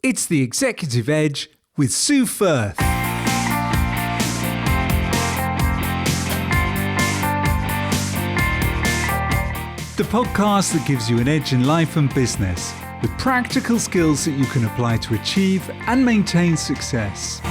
It's the Executive Edge with Sue Firth. The podcast that gives you an edge in life and business with practical skills that you can apply to achieve and maintain success.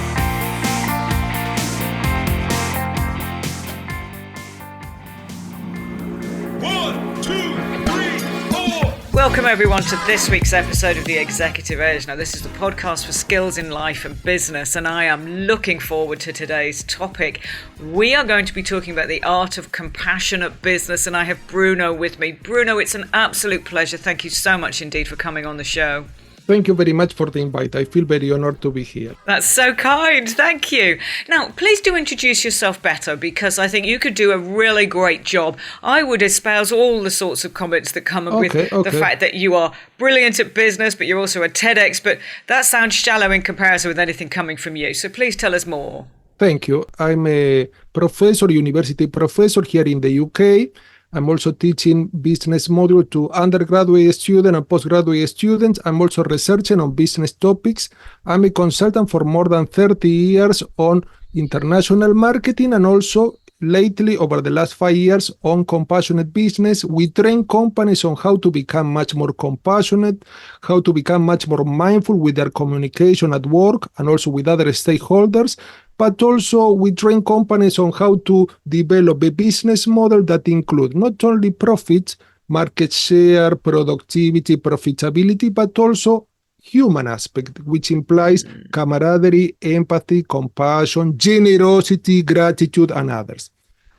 Welcome everyone to this week's episode of The Executive Edge. Now this is the podcast for skills in life and business, and I am looking forward to today's topic. We are going to be talking about the art of compassionate business, and I have Bruno with me. Bruno, it's an absolute pleasure. Thank you so much indeed for coming on the show. Thank you very much for the invite. I feel very honored to be here. That's so kind. Thank you. Now, please do introduce yourself better, because I think you could do a really great job. I would espouse all the sorts of comments that come with the fact that you are brilliant at business, but you're also a TEDx. But that sounds shallow in comparison with anything coming from you. So please tell us more. Thank you. I'm a professor, university professor here in the UK. I'm also teaching business module to undergraduate students and postgraduate students. I'm also researching on business topics. I'm a consultant for more than 30 years on international marketing, and also lately, over the last 5 years, on compassionate business. We train companies on how to become much more compassionate, how to become much more mindful with their communication at work and also with other stakeholders. But also we train companies on how to develop a business model that includes not only profits, market share, productivity, profitability, but also human aspect, which implies camaraderie, empathy, compassion, generosity, gratitude, and others.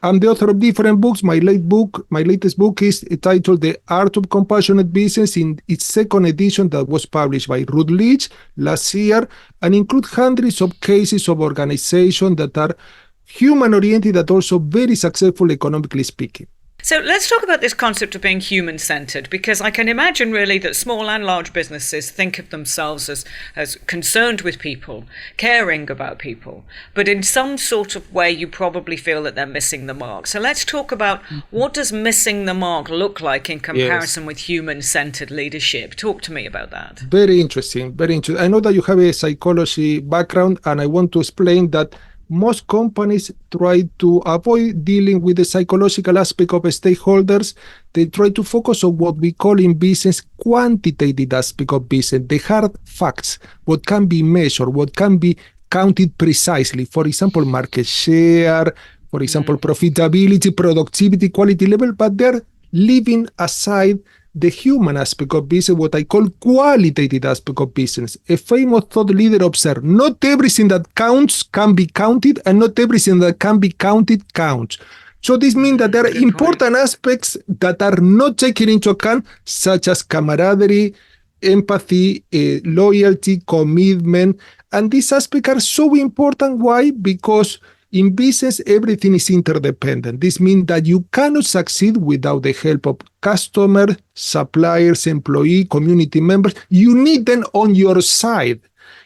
I'm the author of different books. My latest book is titled The Art of Compassionate Business, in its second edition, that was published by Routledge last year, and includes hundreds of cases of organizations that are human-oriented, that also very successful economically speaking. So let's talk about this concept of being human-centered, because I can imagine really that small and large businesses think of themselves as concerned with people, caring about people, but in some sort of way you probably feel that they're missing the mark. So let's talk about what does missing the mark look like in comparison with human-centered leadership. Talk to me about that. Very interesting. I know that you have a psychology background, and I want to explain that most companies try to avoid dealing with the psychological aspect of stakeholders. They try to focus on what we call in business quantitative aspect of business, the hard facts, what can be measured, what can be counted precisely. For example, market share, for example, profitability, productivity, quality level, but they're leaving aside the human aspect of business, what I call qualitative aspect of business. A famous thought leader observed, not everything that counts can be counted, and not everything that can be counted counts. So this means that there are important aspects that are not taken into account, such as camaraderie, empathy, loyalty, commitment. And these aspects are so important. Why? Because in business, everything is interdependent. This means that you cannot succeed without the help of customers, suppliers, employees, community members. You need them on your side.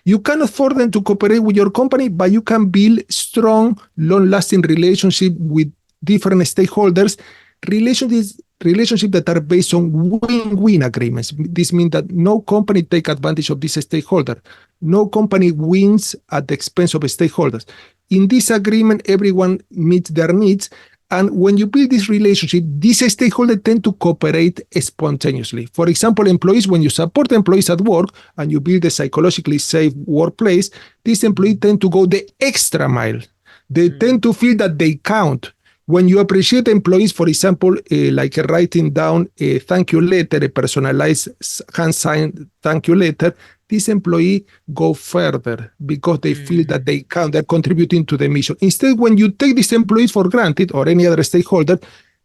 You cannot force them to cooperate with your company, but you can build strong, long-lasting relationships with different stakeholders, relationships that are based on win-win agreements. This means that no company takes advantage of this stakeholder. No company wins at the expense of stakeholders. In this agreement, everyone meets their needs. And when you build this relationship, these stakeholders tend to cooperate spontaneously. For example, employees, when you support employees at work and you build a psychologically safe workplace, these employees tend to go the extra mile. They tend to feel that they count. When you appreciate employees, for example, like writing down a thank you letter, a personalized hand-signed thank you letter, this employee go further because they feel that they count, they're contributing to the mission. Instead, when you take these employees for granted, or any other stakeholder,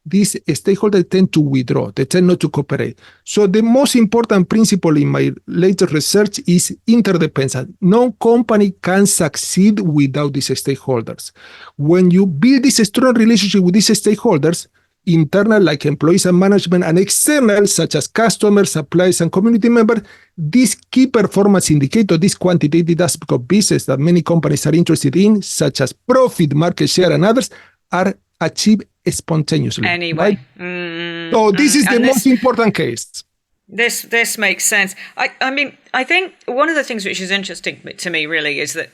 these stakeholders tend to withdraw. They tend not to cooperate. So the most important principle in my latest research is interdependence. No company can succeed without these stakeholders. When you build this strong relationship with these stakeholders, internal, like employees and management, and external, such as customers, suppliers, and community members, these key performance indicators, this quantitative aspect of business that many companies are interested in, such as profit, market share, and others, are achieved spontaneously. Anyway. Right? So this is the most important case. This makes sense. I mean, I think one of the things which is interesting to me really is that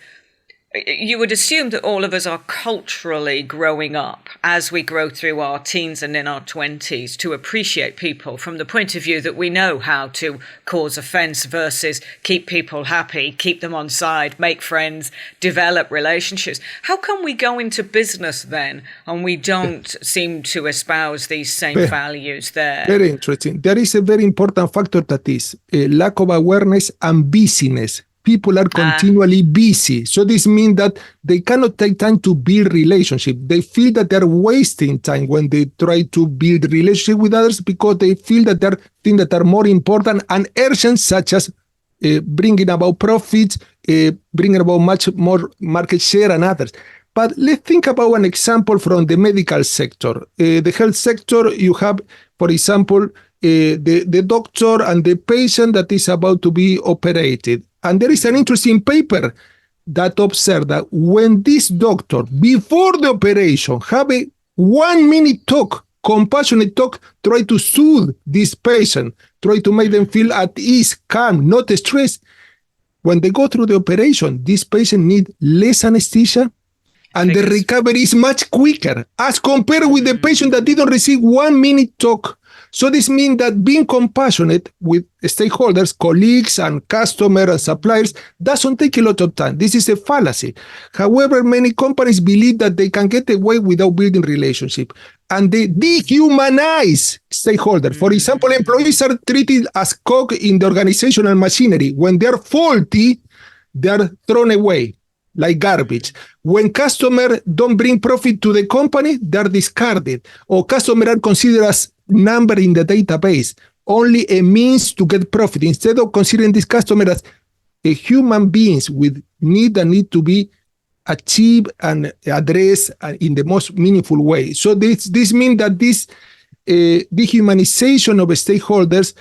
you would assume that all of us are culturally growing up as we grow through our teens and in our 20s to appreciate people from the point of view that we know how to cause offense versus keep people happy, keep them on side, make friends, develop relationships. How come we go into business then and we don't seem to espouse these same values there? Very interesting. There is a very important factor that is a lack of awareness and busyness. People are continually busy. So this means that they cannot take time to build relationship. They feel that they're wasting time when they try to build relationship with others because they feel that there are things that are more important and urgent, such as bringing about profits, bringing about much more market share and others. But let's think about an example from the medical sector. The health sector, you have, for example, the doctor and the patient that is about to be operated. And there is an interesting paper that observed that when this doctor, before the operation, have a 1 minute talk, compassionate talk, try to soothe this patient, try to make them feel at ease, calm, not stressed. When they go through the operation, this patient needs less anesthesia, and the recovery is much quicker as compared with the patient that didn't receive 1 minute talk. So this means that being compassionate with stakeholders, colleagues and customers and suppliers doesn't take a lot of time. This is a fallacy. However, many companies believe that they can get away without building relationship, and they dehumanize stakeholders. For example, employees are treated as cog in the organizational machinery. When they're faulty, they're thrown away like garbage. When customers don't bring profit to the company, they're discarded, or customers are considered as number in the database, only a means to get profit, instead of considering this customer as a human beings with need that need to be achieved and addressed in the most meaningful way. So this means that this dehumanization of stakeholders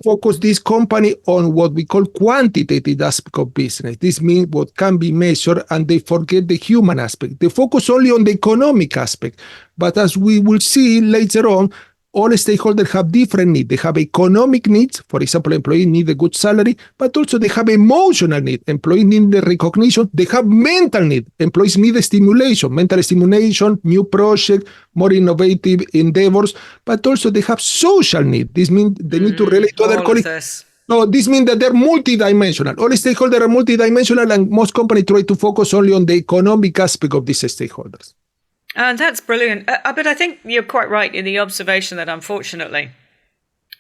focus this company on what we call quantitative aspect of business. This means what can be measured, and they forget the human aspect. They focus only on the economic aspect. But as we will see later on, all stakeholders have different needs. They have economic needs. For example, employees need a good salary, but also they have emotional needs. Employees need the recognition. They have mental needs. Employees need a stimulation, mental stimulation, new projects, more innovative endeavors, but also they have social needs. This means they need to relate to other colleagues. No, this means that they're multidimensional. All stakeholders are multidimensional, and most companies try to focus only on the economic aspect of these stakeholders. That's brilliant. But I think you're quite right in the observation that, unfortunately,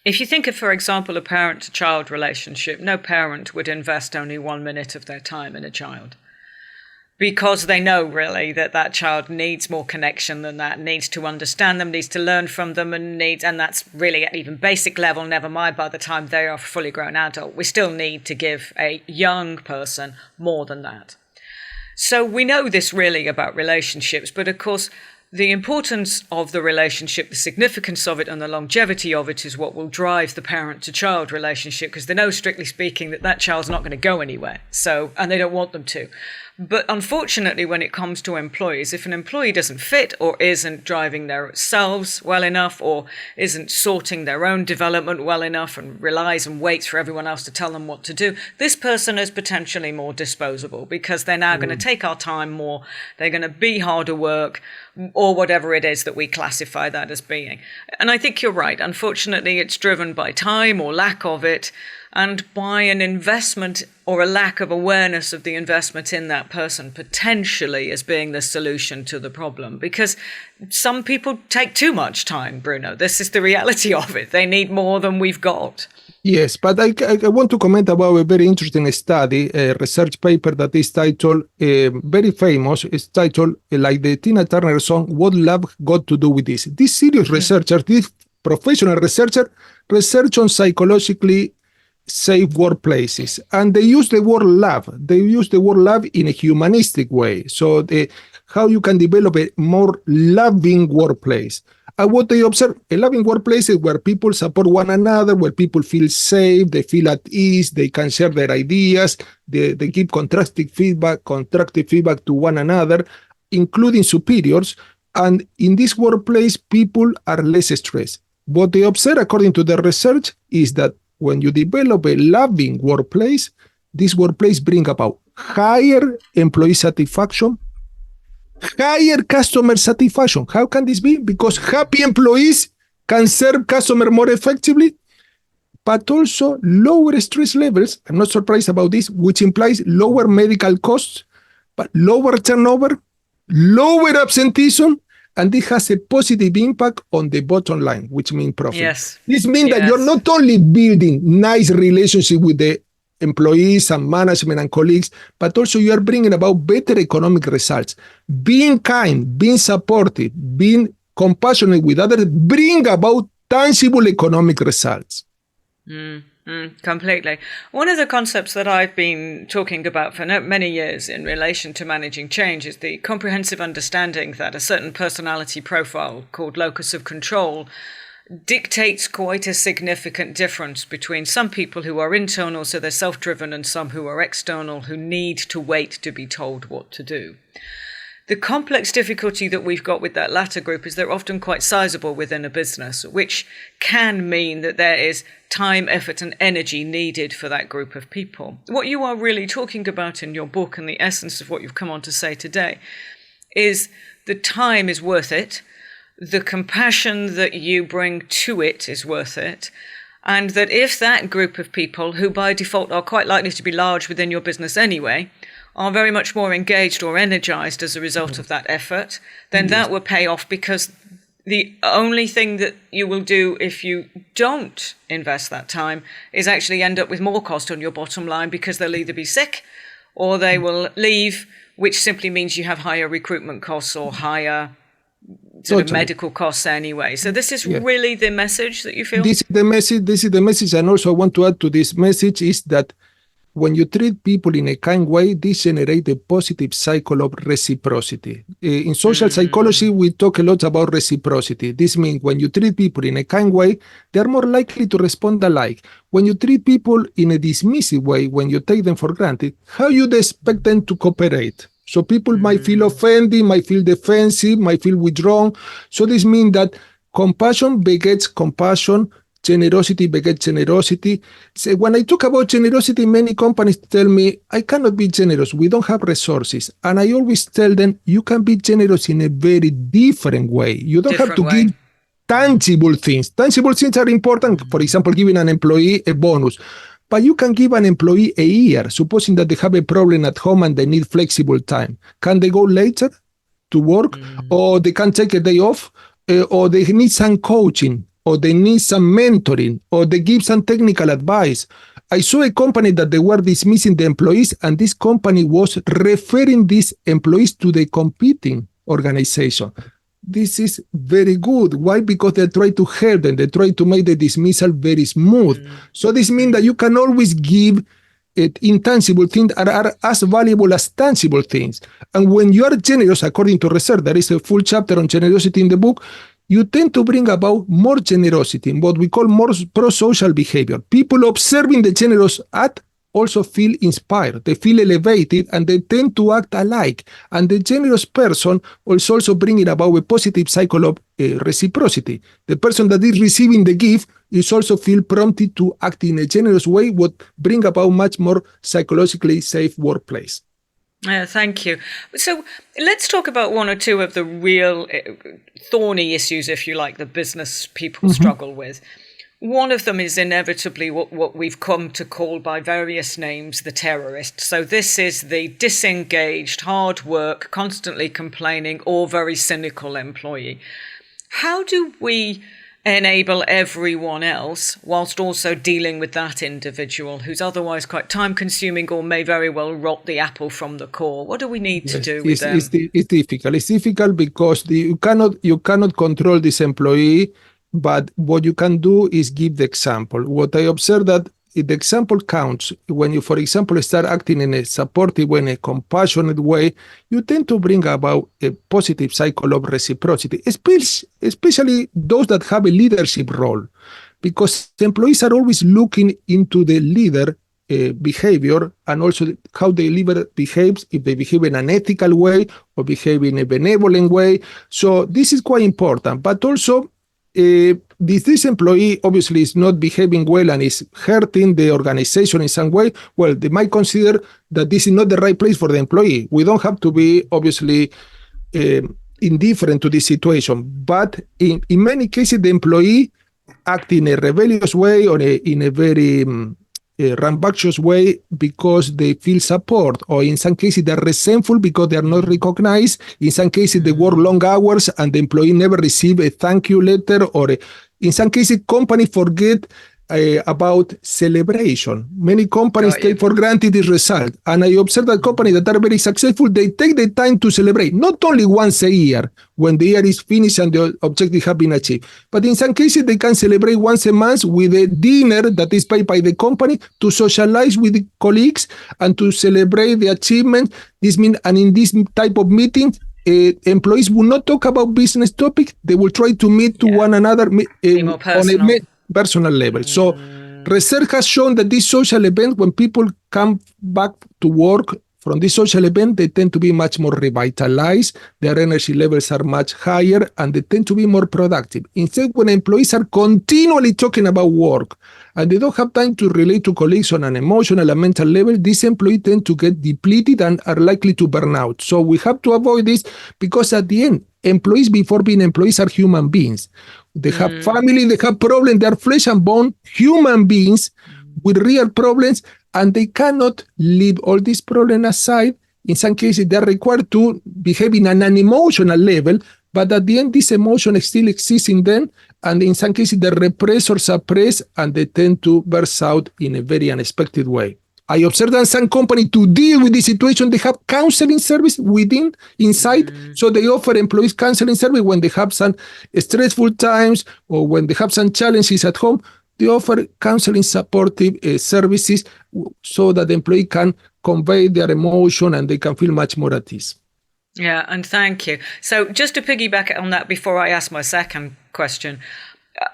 if you think of, for example, a parent-to-child relationship, no parent would invest only 1 minute of their time in a child, because they know really that that child needs more connection than that, needs to understand them, needs to learn from them, and that's really at even basic level, never mind by the time they are a fully grown adult. We still need to give a young person more than that. So we know this really about relationships, but of course, the importance of the relationship, the significance of it, and the longevity of it is what will drive the parent-to-child relationship, because they know, strictly speaking, that that child's not going to go anywhere. So, and they don't want them to. But unfortunately, when it comes to employees, if an employee doesn't fit or isn't driving themselves well enough or isn't sorting their own development well enough and relies and waits for everyone else to tell them what to do, this person is potentially more disposable, because they're now going to take our time more, they're going to be harder work, or whatever it is that we classify that as being. And I think you're right. Unfortunately, it's driven by time or lack of it, and by an investment or a lack of awareness of the investment in that person potentially as being the solution to the problem. Because some people take too much time, Bruno. This is the reality of it. They need more than we've got. Yes, but I want to comment about a very interesting study, a research paper that is titled, very famous, it's titled, like the Tina Turner song, What Love Got to Do With This? This serious researcher, this professional researcher, research on psychologically safe workplaces, and they use the word love. They use the word love in a humanistic way. So how you can develop a more loving workplace. And what they observe, a loving workplace is where people support one another, where people feel safe, they feel at ease, they can share their ideas, they give constructive feedback to one another, including superiors. And in this workplace, people are less stressed. What they observe, according to the research, is that when you develop a loving workplace, this workplace brings about higher employee satisfaction, higher customer satisfaction. How can this be? Because happy employees can serve customer more effectively, but also lower stress levels. I'm not surprised about this, which implies lower medical costs, but lower turnover, lower absenteeism, and this has a positive impact on the bottom line, which means profit. Yes. This means that you're not only building nice relationship with the employees and management and colleagues, but also you are bringing about better economic results. Being kind, being supportive, being compassionate with others, bring about tangible economic results. Completely. One of the concepts that I've been talking about for many years in relation to managing change is the comprehensive understanding that a certain personality profile called locus of control dictates quite a significant difference between some people who are internal, so they're self-driven, and some who are external, who need to wait to be told what to do. The complex difficulty that we've got with that latter group is they're often quite sizable within a business, which can mean that there is time, effort, and energy needed for that group of people. What you are really talking about in your book, and the essence of what you've come on to say today, is the time is worth it, the compassion that you bring to it is worth it, and that if that group of people, who by default are quite likely to be large within your business anyway, are very much more engaged or energized as a result of that effort, then that will pay off, because the only thing that you will do if you don't invest that time is actually end up with more cost on your bottom line, because they'll either be sick or they will leave, which simply means you have higher recruitment costs or higher sort of medical costs anyway. So this is really the message that you feel? This is the message. And also I want to add to this message is that when you treat people in a kind way, this generates a positive cycle of reciprocity. In social psychology, we talk a lot about reciprocity. This means when you treat people in a kind way, they are more likely to respond alike. When you treat people in a dismissive way, when you take them for granted, how you expect them to cooperate? So people might feel offended, might feel defensive, might feel withdrawn. So this means that compassion begets compassion, generosity begets generosity. So when I talk about generosity, many companies tell me, I cannot be generous. We don't have resources. And I always tell them, you can be generous in a very different way. You don't have to give tangible things. Tangible things are important. For example, giving an employee a bonus. But you can give an employee a year, supposing that they have a problem at home and they need flexible time. Can they go later to work? Or they can take a day off? Or they need some coaching? Or they need some mentoring? Or they give some technical advice? I saw a company that they were dismissing the employees, and this company was referring these employees to the competing organization. This is very good. Why? Because they try to help them. They try to make the dismissal very smooth. So this means that you can always give intangible things that are as valuable as tangible things. And when you are generous, according to research, there is a full chapter on generosity in the book, you tend to bring about more generosity, what we call more pro-social behavior. People observing the generous act also feel inspired, they feel elevated, and they tend to act alike. And the generous person is also bringing about a positive cycle of reciprocity. The person that is receiving the gift is also feel prompted to act in a generous way, what bring about much more psychologically safe workplace. Thank you. So let's talk about one or two of the real thorny issues, if you like, that business people struggle with. One of them is inevitably what we've come to call by various names the terrorist. So this is the disengaged, hard work, constantly complaining, or very cynical employee. How do we enable everyone else whilst also dealing with that individual who's otherwise quite time consuming or may very well rot the apple from the core? What do we need to do with them? It's difficult. It's difficult because you cannot control this employee. But what you can do is give the example. What I observed that the example counts when you, for example, start acting in a supportive way, in a compassionate way, you tend to bring about a positive cycle of reciprocity, especially those that have a leadership role, because employees are always looking into the leader behavior and also how the leader behaves, if they behave in an ethical way or behave in a benevolent way. So this is quite important, but also this employee obviously is not behaving well and is hurting the organization in some way, well, they might consider that this is not the right place for the employee. We don't have to be obviously indifferent to this situation, but in many cases, the employee act in a rebellious way or in a very rambunctious way because they feel support, or in some cases they're resentful because they are not recognized. In some cases they work long hours and the employee never receive a thank you letter, or in some cases company forget about celebration. Many companies take for granted this result, and I observe that companies that are very successful, they take the time to celebrate, not only once a year when the year is finished and the objective have been achieved, but in some cases they can celebrate once a month with a dinner that is paid by the company to socialize with the colleagues and to celebrate the achievement. This means, and in this type of meetings, employees will not talk about business topics. They will try to meet to one another on a personal level. So research has shown that this social event, when people come back to work from this social event, they tend to be much more revitalized, their energy levels are much higher, and they tend to be more productive. Instead, when employees are continually talking about work and they don't have time to relate to colleagues on an emotional and mental level, these employees tend to get depleted and are likely to burn out. So we have to avoid this, because at the end, employees before being employees are human beings. They have family, they have problems, they are flesh and bone human beings with real problems, and they cannot leave all these problems aside. In some cases, they are required to behave in an unemotional level, but at the end, this emotion still exists in them, and in some cases, they repress or suppress, and they tend to burst out in a very unexpected way. I observed that some companies, to deal with this situation, they have counseling service inside. So they offer employees counseling service when they have some stressful times or when they have some challenges at home. They offer counseling supportive services so that the employee can convey their emotion and they can feel much more at ease. Yeah, and thank you. So just to piggyback on that before I ask my second question,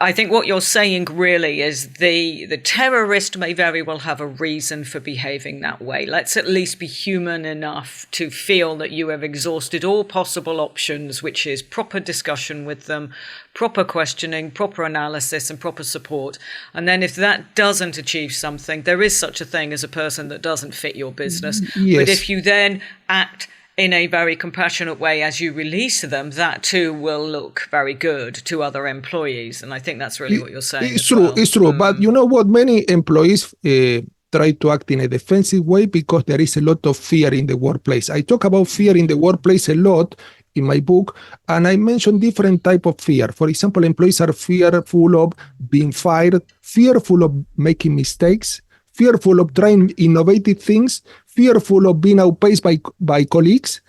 I think what you're saying really is the terrorist may very well have a reason for behaving that way. Let's at least be human enough to feel that you have exhausted all possible options, which is proper discussion with them, proper questioning, proper analysis, and proper support. And then if that doesn't achieve something, there is such a thing as a person that doesn't fit your business. Yes. But if you then act in a very compassionate way as you release them, that too will look very good to other employees. And I think that's really what you're saying. It's true, it's true. But you know what? Many employees try to act in a defensive way because there is a lot of fear in the workplace. I talk about fear in the workplace a lot in my book, and I mention different type of fear. For example, employees are fearful of being fired, fearful of making mistakes, fearful of trying innovative things, fearful of being outpaced by colleagues,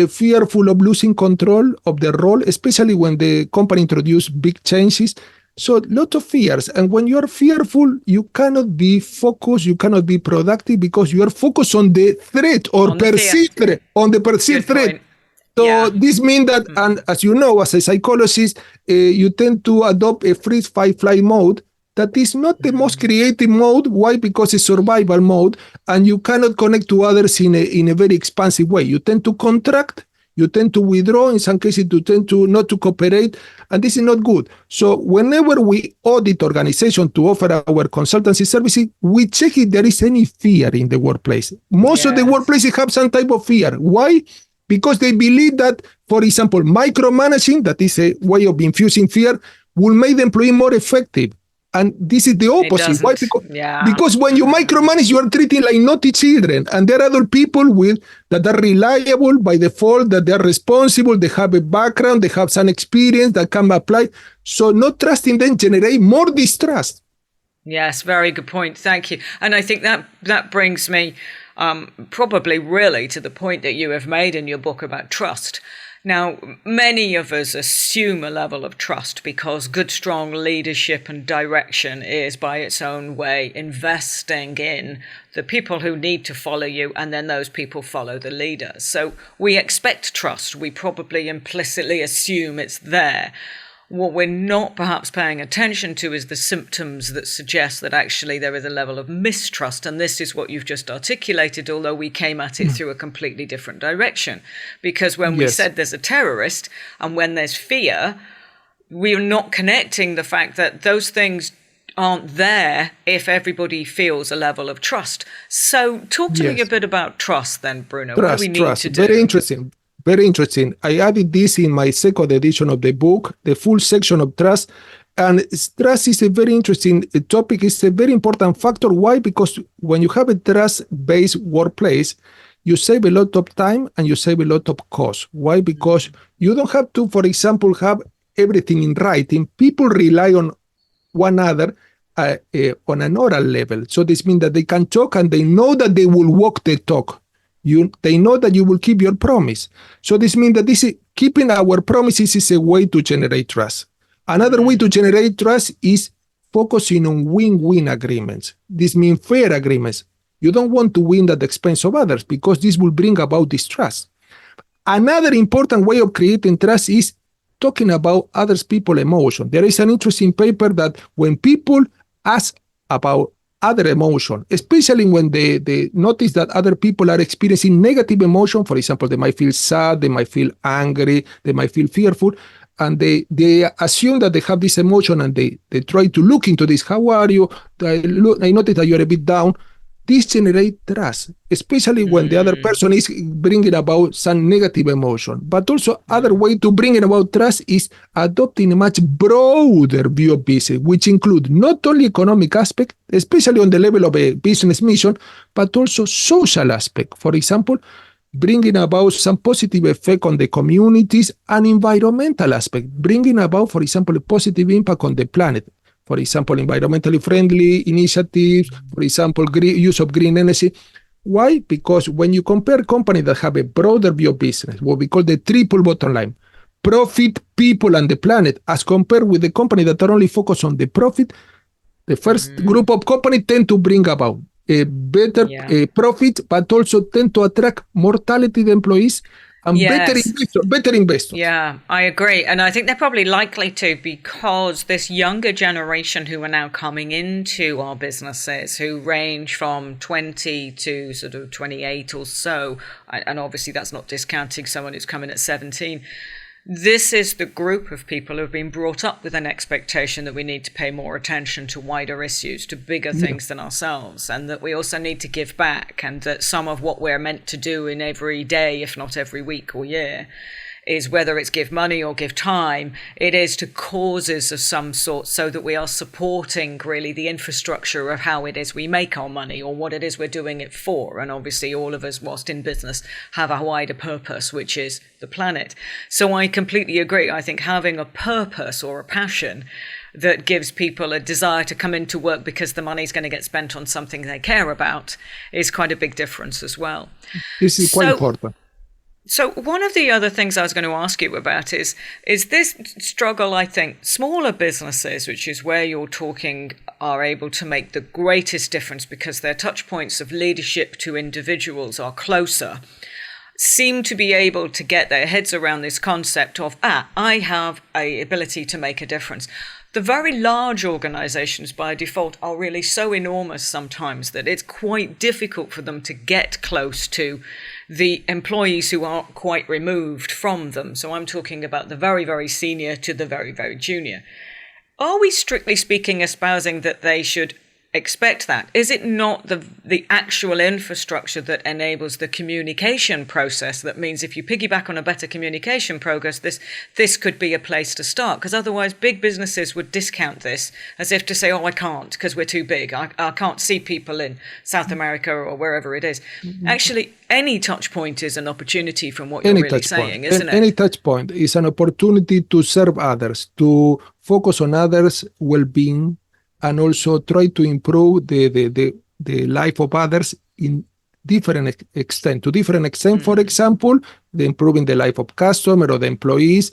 fearful of losing control of their role, especially when the company introduces big changes. So lot of fears. And when you are fearful, you cannot be focused, you cannot be productive because you are focused on the threat or perceived threat, on the perceived threat. So this means that, and as you know, as a psychologist, you tend to adopt a freeze, fight, flight mode. That is not the most creative mode. Why? Because it's survival mode, and you cannot connect to others in a very expansive way. You tend to contract, you tend to withdraw, in some cases you tend to not to cooperate, and this is not good. So whenever we audit organization to offer our consultancy services, we check if there is any fear in the workplace. Most of the workplaces have some type of fear. Why? Because they believe that, for example, micromanaging, that is a way of infusing fear, will make the employee more effective. And this is the opposite. Why? Because when you micromanage, you are treating like naughty children. And there are other people that are reliable by default, that they are responsible, they have a background, they have some experience that can apply. So not trusting them generate more distrust. Yes, very good point. Thank you. And I think that brings me probably really to the point that you have made in your book about trust. Now, many of us assume a level of trust because good, strong leadership and direction is, by its own way, investing in the people who need to follow you, and then those people follow the leader. So we expect trust. We probably implicitly assume it's there. What we're not perhaps paying attention to is the symptoms that suggest that actually there is a level of mistrust. And this is what you've just articulated, although we came at it through a completely different direction. Because when we said there's a terrorist and when there's fear, we're not connecting the fact that those things aren't there if everybody feels a level of trust. So talk to me a bit about trust then, Bruno. What do we need to do? Very interesting. Very interesting. I added this in my second edition of the book, the full section of trust. And trust is a very interesting topic. It's a very important factor. Why? Because when you have a trust-based workplace, you save a lot of time and you save a lot of cost. Why? Because you don't have to, for example, have everything in writing. People rely on one another on an oral level. So this means that they can talk and they know that they will walk the talk. They know that you will keep your promise. So this means that keeping our promises is a way to generate trust. Another way to generate trust is focusing on win-win agreements. This means fair agreements. You don't want to win at the expense of others because this will bring about distrust. Another important way of creating trust is talking about others people's emotion. There is an interesting paper that when people ask about other emotion, especially when they notice that other people are experiencing negative emotion, for example, they might feel sad, they might feel angry, they might feel fearful, and they assume that they have this emotion and they try to look into this. How are you? I noticed that you're a bit down. This generates trust, especially when the other person is bringing about some negative emotion. But also other way to bring about trust is adopting a much broader view of business, which include not only economic aspect, especially on the level of a business mission, but also social aspect. For example, bringing about some positive effect on the communities and environmental aspect, bringing about, for example, a positive impact on the planet. For example, environmentally friendly initiatives, for example, use of green energy. Why? Because when you compare companies that have a broader view of business, what we call the triple bottom line, profit, people, and the planet, as compared with the company that are only focused on the profit, the first group of companies tend to bring about a better profit, but also tend to attract more talented employees and better investors. Yeah, I agree. And I think they're probably likely to, because this younger generation who are now coming into our businesses, who range from 20 to sort of 28 or so, and obviously that's not discounting someone who's coming at 17, this is the group of people who have been brought up with an expectation that we need to pay more attention to wider issues, to bigger things than ourselves, and that we also need to give back, and that some of what we're meant to do in every day, if not every week or year, is whether it's give money or give time, it is to causes of some sort, so that we are supporting really the infrastructure of how it is we make our money or what it is we're doing it for. And obviously all of us, whilst in business, have a wider purpose, which is the planet. So I completely agree. I think having a purpose or a passion that gives people a desire to come into work because the money's going to get spent on something they care about is quite a big difference as well. This is quite important. So one of the other things I was going to ask you about is this struggle, I think, smaller businesses, which is where you're talking, are able to make the greatest difference because their touch points of leadership to individuals are closer, seem to be able to get their heads around this concept of, I have a ability to make a difference. The very large organizations by default are really so enormous sometimes that it's quite difficult for them to get close to the employees who aren't quite removed from them. So I'm talking about the very, very senior to the very, very junior. Are we strictly speaking espousing that they should expect that? Is it not the actual infrastructure that enables the communication process that means if you piggyback on a better communication progress, this could be a place to start? Because otherwise big businesses would discount this as if to say, I can't because we're too big. I can't see people in South America or wherever it is. Actually, any touch point is an opportunity from what you're really saying, isn't it? Any touch point is an opportunity to serve others, to focus on others' well-being, and also try to improve the life of others in different extent. For example, improving the life of customer or the employees.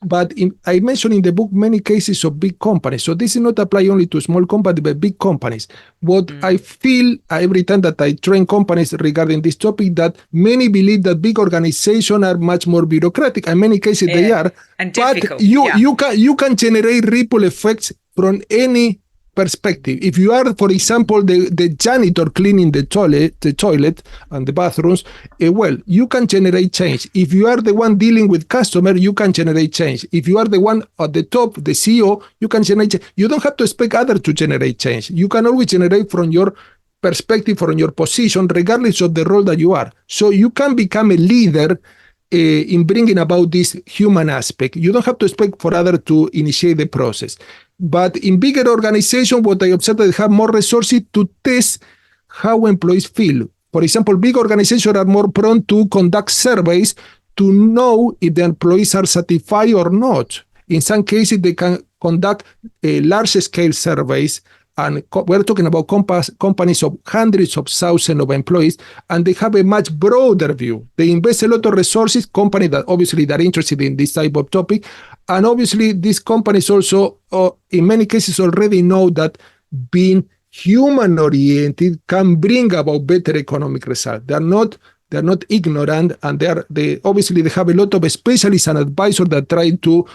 But I mentioned in the book many cases of big companies. So this is not apply only to small companies, but big companies. What I feel every time that I train companies regarding this topic, that many believe that big organizations are much more bureaucratic. In many cases they are. And difficult. But you can generate ripple effects from any perspective. If you are, for example, the janitor cleaning the toilet and the bathrooms, well, you can generate change. If you are the one dealing with customer, you can generate change. If you are the one at the top, the CEO, you can generate change. You don't have to expect others to generate change. You can always generate from your perspective, from your position, regardless of the role that you are. So you can become a leader in bringing about this human aspect. You don't have to expect for others to initiate the process. But in bigger organizations, what I observe, they have more resources to test how employees feel. For example, big organizations are more prone to conduct surveys to know if the employees are satisfied or not. In some cases, they can conduct large-scale surveys, and we're talking about companies of hundreds of thousands of employees, and they have a much broader view. They invest a lot of resources, companies that obviously they're interested in this type of topic, and obviously these companies also, in many cases, already know that being human-oriented can bring about better economic results. They're not ignorant, and they obviously they have a lot of specialists and advisors that try to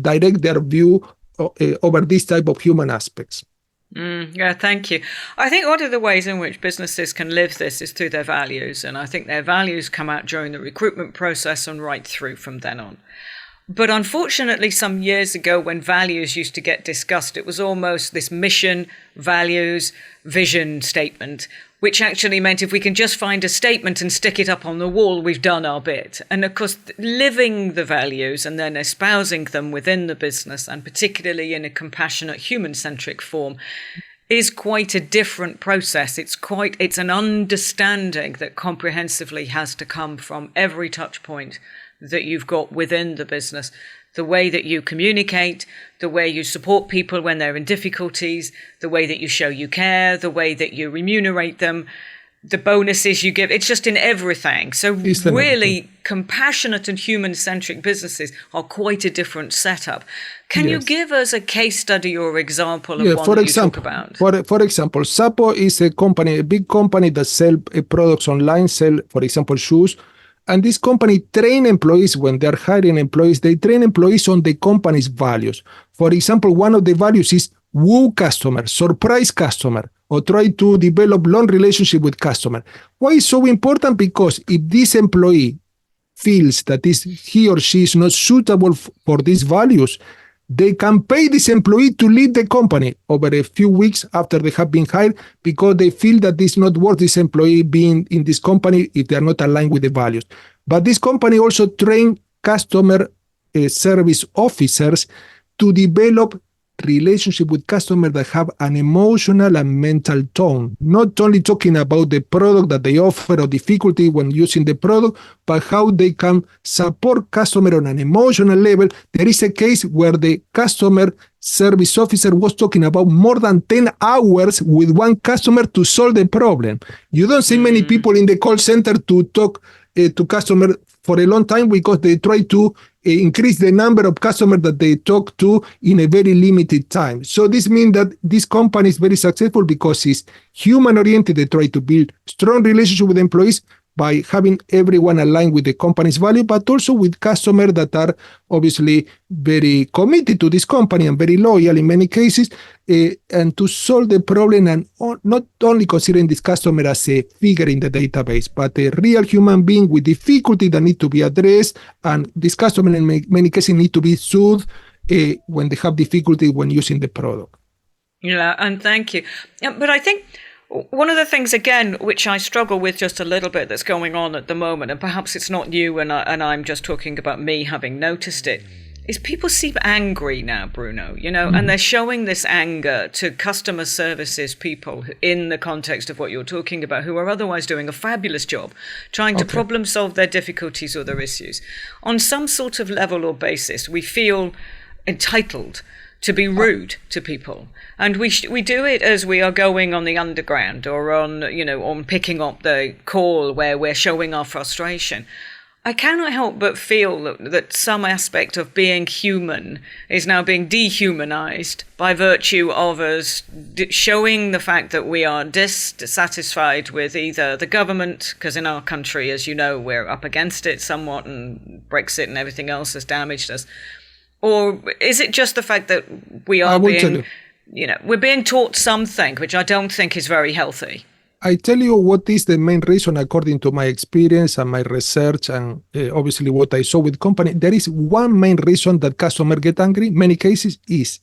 direct their view over this type of human aspects. Yeah, thank you. I think one of the ways in which businesses can live this is through their values. And I think their values come out during the recruitment process and right through from then on. But unfortunately, some years ago, when values used to get discussed, it was almost this mission, values, vision statement, which actually meant if we can just find a statement and stick it up on the wall, we've done our bit. And of course, living the values and then espousing them within the business, and particularly in a compassionate, human-centric form, is quite a different process. It's an understanding that comprehensively has to come from every touch point that you've got within the business. The way that you communicate, the way you support people when they're in difficulties, the way that you show you care, the way that you remunerate them, the bonuses you give. It's just in everything. So really compassionate and human-centric businesses are quite a different setup. Can you give us a case study or example of one that you talk about? For example, Sapo is a big company that sells products online, for example, shoes. And this company train employees when they're hiring employees. They train employees on the company's values. For example, one of the values is woo customer, surprise customer, or try to develop long relationship with customer. Why is so important? Because if this employee feels that he or she is not suitable for these values, they can pay this employee to leave the company over a few weeks after they have been hired, because they feel that it's not worth this employee being in this company if they are not aligned with the values. But this company also train customer service officers to develop relationship with customers that have an emotional and mental tone, not only talking about the product that they offer or difficulty when using the product, but how they can support customer on an emotional level. There is a case where the customer service officer was talking about more than 10 hours with one customer to solve the problem. You don't see many people in the call center to talk to customer for a long time, because they try to increase the number of customers that they talk to in a very limited time. So this means that this company is very successful because it's human-oriented. They try to build strong relationship with employees by having everyone aligned with the company's value, but also with customers that are obviously very committed to this company and very loyal in many cases, and to solve the problem, and not only considering this customer as a figure in the database, but a real human being with difficulty that need to be addressed, and this customer in many cases need to be soothed when they have difficulty when using the product. Yeah, and thank you. But I think one of the things, again, which I struggle with just a little bit that's going on at the moment, and perhaps it's not you and I'm just talking about me having noticed it, is people seem angry now, Bruno, and they're showing this anger to customer services people in the context of what you're talking about, who are otherwise doing a fabulous job trying to problem solve their difficulties or their issues. On some sort of level or basis, we feel entitled to be rude to people. And we do it as we are going on the underground or on picking up the call where we're showing our frustration. I cannot help but feel that some aspect of being human is now being dehumanized by virtue of us showing the fact that we are dissatisfied with either the government, because in our country, as you know, we're up against it somewhat, and Brexit and everything else has damaged us. Or is it just the fact that we are being we're being taught something which I don't think is very healthy. I tell you what is the main reason according to my experience and my research and obviously what I saw with company. There is one main reason that customer get angry in many cases is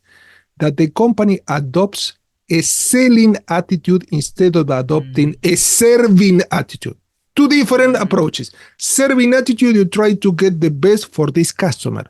that the company adopts a selling attitude instead of adopting a serving attitude. Two different approaches. Serving attitude, you try to get the best for this customer.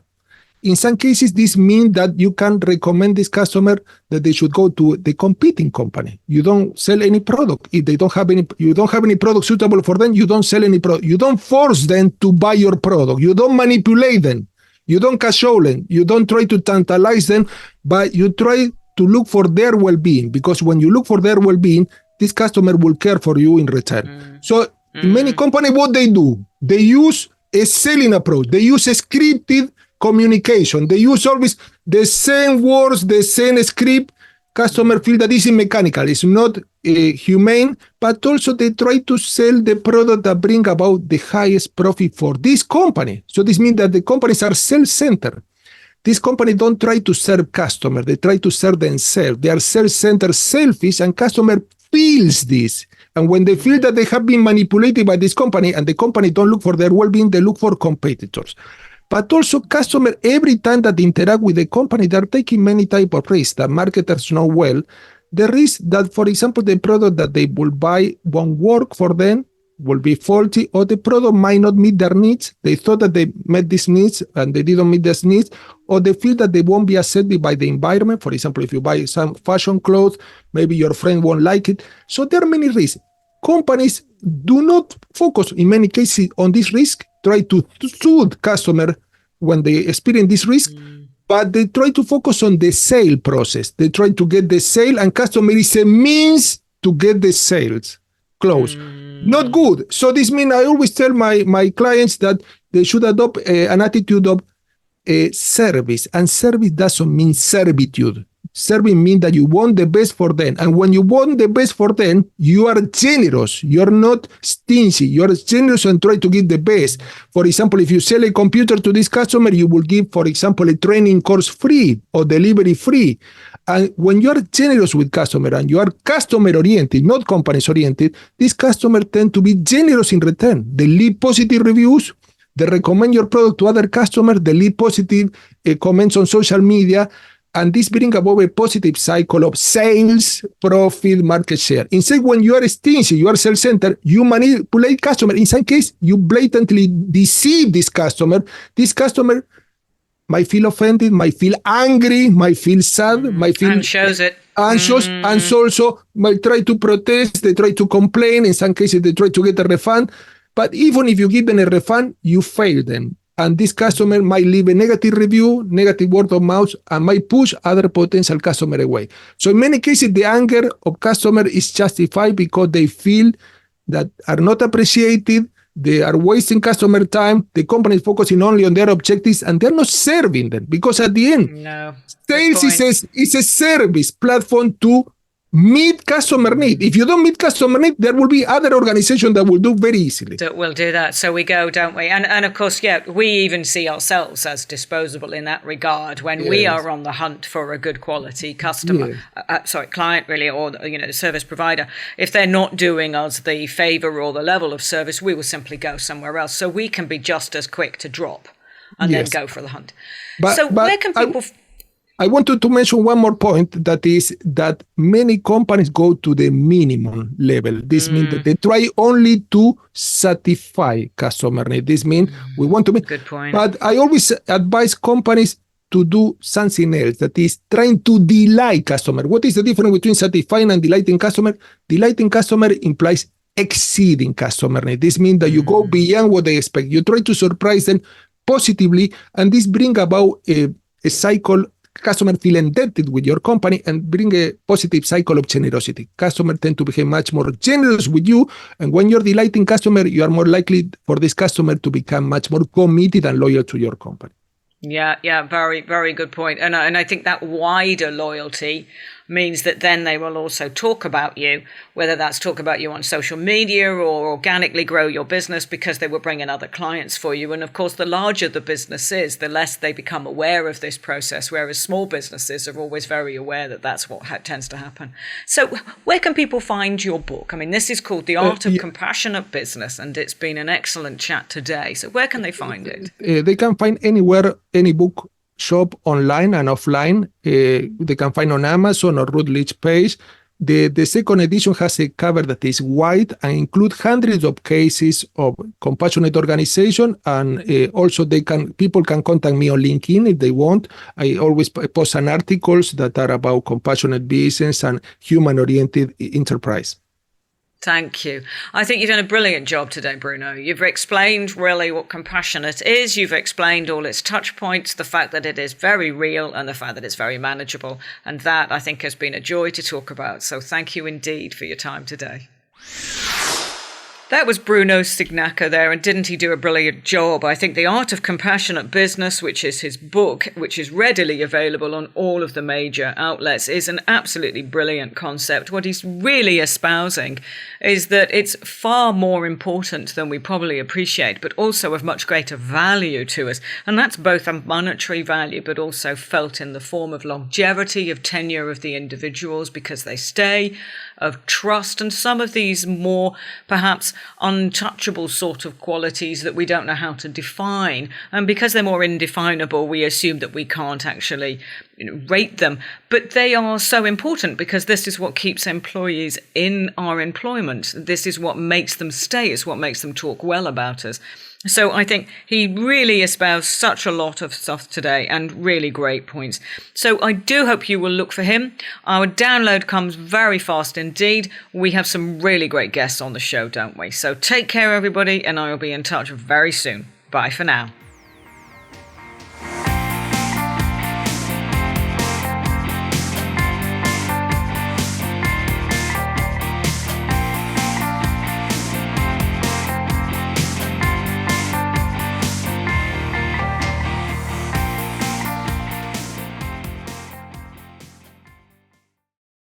In some cases, this means that you can recommend this customer that they should go to the competing company. You don't sell any product. If you don't have any product suitable for them, you don't sell any product. You don't force them to buy your product. You don't manipulate them. You don't cajole them. You don't try to tantalize them, but you try to look for their well-being, because when you look for their well-being, this customer will care for you in return. So in many companies, what they do, they use a selling approach. They use a scripted communication. They use always the same words, the same script. Customer feel that this is mechanical. It's not humane, but also they try to sell the product that bring about the highest profit for this company. So this means that the companies are self-centered. These companies don't try to serve customers. They try to serve themselves. They are self-centered, selfish, and customer feels this. And when they feel that they have been manipulated by this company and the company don't look for their well-being, they look for competitors. But also customer, every time that they interact with the company, they're taking many type of risks that marketers know well. The risk that, for example, the product that they will buy won't work for them, will be faulty, or the product might not meet their needs. They thought that they met these needs and they didn't meet these needs, or they feel that they won't be accepted by the environment. For example, if you buy some fashion clothes, maybe your friend won't like it. So there are many risks. Companies do not focus in many cases on this risk, try to soothe customer when they experience this risk, but they try to focus on the sale process. They try to get the sale, and customer is a means to get the sales close. Not good. So this means I always tell my clients that they should adopt an attitude of service, and service doesn't mean servitude. Serving means that you want the best for them. And when you want the best for them, you are generous. You're not stingy. You're generous and try to give the best. For example, if you sell a computer to this customer, you will give, for example, a training course free or delivery free. And when you are generous with customer and you are customer-oriented, not companies-oriented, these customers tend to be generous in return. They leave positive reviews. They recommend your product to other customers. They leave positive comments on social media. And this brings about a positive cycle of sales, profit, market share. Instead, when you are stingy, you are self-centered, you manipulate customer. In some case, you blatantly deceive this customer. This customer might feel offended, might feel angry, might feel sad, might feel... And shows it. Anxious, and also might try to protest, they try to complain. In some cases, they try to get a refund. But even if you give them a refund, you fail them. And this customer might leave a negative review, negative word of mouth, and might push other potential customer away. So in many cases, the anger of customer is justified because they feel that are not appreciated, they are wasting customer time, the company is focusing only on their objectives, and they're not serving them. Because at the end, sales is a service platform to meet customer need. If you don't meet customer need, there will be other organizations that will do very easily. That will do that. So we go, don't we? And of course, we even see ourselves as disposable in that regard when we are on the hunt for a good quality customer, client really, or service provider. If they're not doing us the favor or the level of service, we will simply go somewhere else. So we can be just as quick to drop and then go for the hunt. But where can people... I wanted to mention one more point, that is that many companies go to the minimum level. This means that they try only to satisfy customer need. This means we want to make... Good point. But I always advise companies to do something else, that is trying to delight customer. What is the difference between satisfying and delighting customer? Delighting customer implies exceeding customer need. This means that you go beyond what they expect. You try to surprise them positively, and this brings about a cycle. Customer feel indebted with your company and bring a positive cycle of generosity. Customers tend to behave much more generous with you, and when you're delighting customer, you are more likely for this customer to become much more committed and loyal to your company. Yeah, very, very good point. And I think that wider loyalty means that then they will also talk about you, whether that's talk about you on social media or organically grow your business because they will bring in other clients for you. And of course, the larger the business is, the less they become aware of this process, whereas small businesses are always very aware that that's what tends to happen. So where can people find your book? I mean, this is called The Art of Compassionate Business, and it's been an excellent chat today. So where can they find it? They can find anywhere, any book shop online and offline. They can find on Amazon or Routledge page. The second edition has a cover that is white and includes hundreds of cases of compassionate organization. And also people can contact me on LinkedIn if they want. I always post an articles that are about compassionate business and human-oriented enterprise. Thank you. I think you've done a brilliant job today, Bruno. You've explained really what compassionate is. You've explained all its touch points, the fact that it is very real and the fact that it's very manageable. And that, I think, has been a joy to talk about. So thank you indeed for your time today. That was Bruno Signaca there, and didn't he do a brilliant job? I think The Art of Compassionate Business, which is his book, which is readily available on all of the major outlets, is an absolutely brilliant concept. What he's really espousing is that it's far more important than we probably appreciate, but also of much greater value to us. And that's both a monetary value, but also felt in the form of longevity, of tenure of the individuals because they stay, of trust, and some of these more perhaps untouchable sort of qualities that we don't know how to define. And because they're more indefinable, we assume that we can't actually rate them. But they are so important because this is what keeps employees in our employment. This is what makes them stay. It's what makes them talk well about us. So I think he really espoused such a lot of stuff today and really great points. So I do hope you will look for him. Our download comes very fast indeed. We have some really great guests on the show, don't we? So take care, everybody, and I will be in touch very soon. Bye for now.